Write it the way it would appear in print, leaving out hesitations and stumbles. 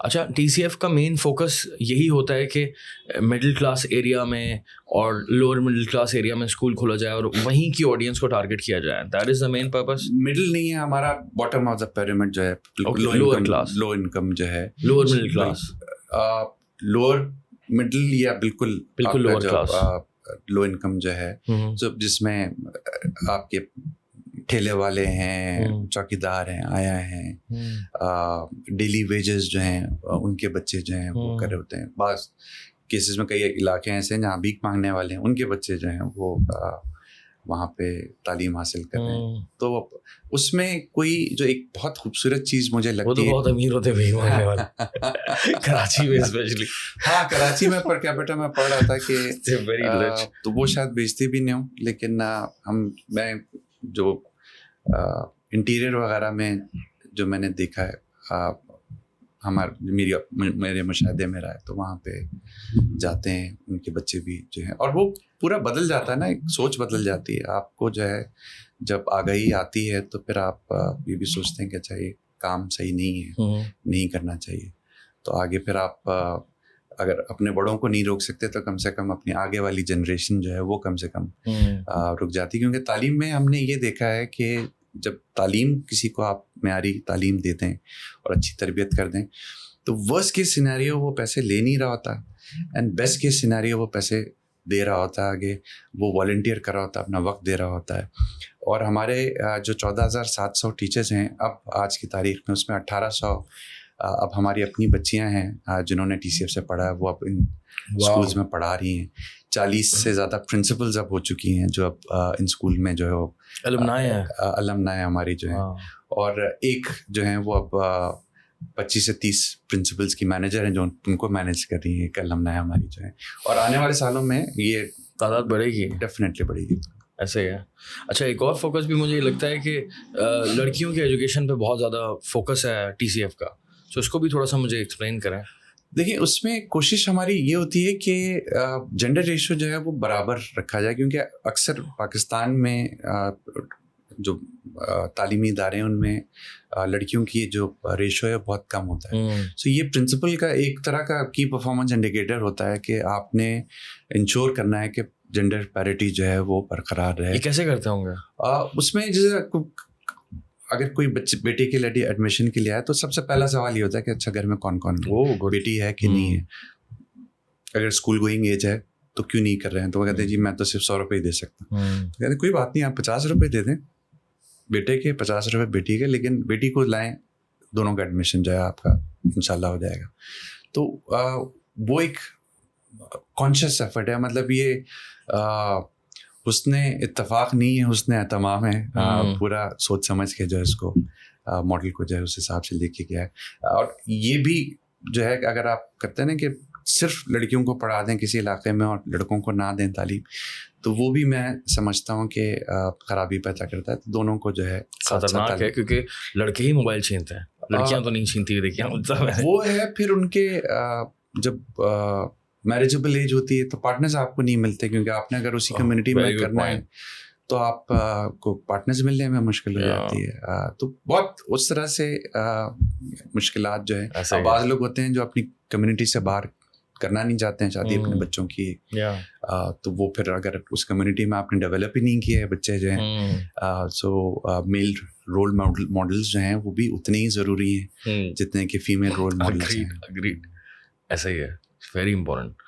اچھا, T C F کا main focus یہی ہوتا ہے کہ مڈل کلاس ایریا میں اور لوور مڈل کلاس ایریا میں اسکول کھولا جائے اور وہیں کی آڈینس کو ٹارگیٹ کیا جائے, that is the main purpose. Middle نہیں ہے ہمارا, باٹم آف دا پیرامڈ جو ہے, لوور کلاس, لو انکم جو ہے, lower middle class, lower middle یا بالکل لوور کلاس, لو انکم جو ہے, جس میں آپ کے ٹھیلے والے ہیں, چوکیدار ہیں, آیا ہیں, ڈیلی ویجز جو ہیں ان کے بچے جو ہیں وہ کر رہے ہوتے ہیں. بعض کیسز میں کئی علاقے ایسے ہیں جہاں بھیک مانگنے والے ہیں, ان کے بچے جو ہیں وہ وہاں پہ تعلیم حاصل کر رہے ہیں. تو اس میں کوئی جو ایک بہت خوبصورت چیز مجھے لگتی ہے, بہت امیر ہوتے بھیک مانگنے والے کراچی میں اسپیشلی. ہاں, کراچی میں پر کیپٹا میں پڑھ رہا تھا کہ تو وہ شاید بیچتی بھی نہیں ہوں, لیکن میں جو انٹیریئر وغیرہ میں جو میں نے دیکھا ہے, میرے مشاہدے میں رہا ہے, تو وہاں پہ جاتے ہیں ان کے بچے بھی جو ہیں, اور وہ پورا بدل جاتا ہے نا, ایک سوچ بدل جاتی ہے. آپ کو جو ہے جب آگاہی آتی ہے تو پھر آپ یہ بھی سوچتے ہیں کہ اچھا یہ کام صحیح نہیں ہے, نہیں کرنا چاہیے. تو آگے پھر آپ اگر اپنے بڑوں کو نہیں روک سکتے تو کم سے کم اپنی آگے والی جنریشن جو ہے وہ کم سے کم رک جاتی. کیونکہ تعلیم میں ہم نے یہ دیکھا ہے کہ جب تعلیم کسی کو آپ معیاری تعلیم دیتے ہیں اور اچھی تربیت کر دیں, تو ورسٹ کیس سینیریو وہ پیسے لے نہیں رہا ہوتا, اینڈ بیسٹ کیس سینیریو وہ پیسے دے رہا ہوتا ہے, آگے وہ والنٹیئر کر رہا ہوتا ہے, اپنا وقت دے رہا ہوتا ہے. اور ہمارے جو 14,700 ٹیچرز ہیں اب آج کی تاریخ میں, اس میں 1,800 اب ہماری اپنی بچیاں ہیں جنہوں نے ٹی سی ایف سے پڑھا ہے, وہ اب ان اسکولز میں پڑھا رہی ہیں. 40 سے زیادہ پرنسپلز اب ہو چکی ہیں جو اب ان اسکول میں جو ہے وہ المنائے ہماری جو ہیں, اور ایک جو ہیں وہ اب 25 سے 30 پرنسپلز کی مینیجر ہیں جو ان کو مینیج کر رہی ہیں, ایک المنائے ہماری جو ہیں. اور آنے والے سالوں میں یہ تعداد بڑھے گی, ڈیفینیٹلی بڑھے گی. ایسے ہی ہے. اچھا, ایک اور فوکس بھی مجھے یہ لگتا ہے کہ لڑکیوں کے ایجوکیشن پہ بہت زیادہ فوکس ہے ٹی سی ایف کا, تو اس کو بھی تھوڑا سا مجھے ایکسپلین کریں. دیکھیں, اس میں کوشش ہماری یہ ہوتی ہے کہ جینڈر ریشو جو ہے وہ برابر رکھا جائے, کیونکہ اکثر پاکستان میں جو تعلیمی ادارے ہیں ان میں لڑکیوں کی جو ریشو ہے بہت کم ہوتا ہے. سو یہ پرنسپل کا ایک طرح کا کی پرفارمنس انڈیکیٹر ہوتا ہے کہ آپ نے انشور کرنا ہے کہ جینڈر پیرٹی جو ہے وہ برقرار رہے. یہ کیسے کرتے ہوں گے؟ اس میں جیسے اگر کوئی بیٹے کے لیے ایڈمیشن کے لیے آئے تو سب سے پہلا سوال یہ ہوتا ہے کہ اچھا گھر میں کون کون بیٹی ہے کہ نہیں ہے. اگر اسکول گوئنگ ایج ہے تو کیوں نہیں کر رہے ہیں, تو وہ کہتے ہیں جی میں تو صرف 100 روپئے ہی دے سکتا ہوں. تو کہتے ہیں کوئی بات نہیں, آپ 50 روپئے دے دیں بیٹے کے, 50 روپئے بیٹی کے, لیکن بیٹی کو لائیں, دونوں کا ایڈمیشن جو ہے آپ کا انشاءاللہ ہو جائے گا. تو وہ ایک کانشیس ایفرٹ ہے, مطلب یہ حسن اتفاق نہیں ہے, حسن اہتمام ہے. پورا سوچ سمجھ کے جو ہے اس کو ماڈل کو جو ہے اس حساب سے لکھ کے گیا ہے. اور یہ بھی جو ہے کہ اگر آپ کرتے ہیں نا کہ صرف لڑکیوں کو پڑھا دیں کسی علاقے میں اور لڑکوں کو نہ دیں تعلیم, تو وہ بھی میں سمجھتا ہوں کہ خرابی پیدا کرتا ہے. تو دونوں کو جو ہے خطرناک ہے, کیونکہ لڑکے ہی موبائل چھینتے ہیں, لڑکیاں تو نہیں چھینتی. دیکھیے وہ ہے, پھر ان کے جب میرجبل ایج ہوتی ہے تو پارٹنرز آپ کو نہیں ملتے, کیونکہ آپ نے اگر اسی کمیونٹی میں کرنا ہے تو آپ کو پارٹنرز ملنے میں مشکل ہو جاتی ہے. تو بہت اس طرح سے مشکلات جو ہے. بعض لوگ ہوتے ہیں جو اپنی کمیونٹی سے باہر کرنا نہیں چاہتے ہیں شادی اپنے بچوں کی, تو وہ پھر اگر اس کمیونٹی میں آپ نے ڈیولپ ہی نہیں کیا ہے بچے جو ہیں, سو میل رول ماڈلز جو ہیں وہ بھی اتنے ہی ضروری ہیں جتنے کہ فیمیل رول ماڈلز ہیں. ایسا ہی ہے, ویری امپورٹنٹ.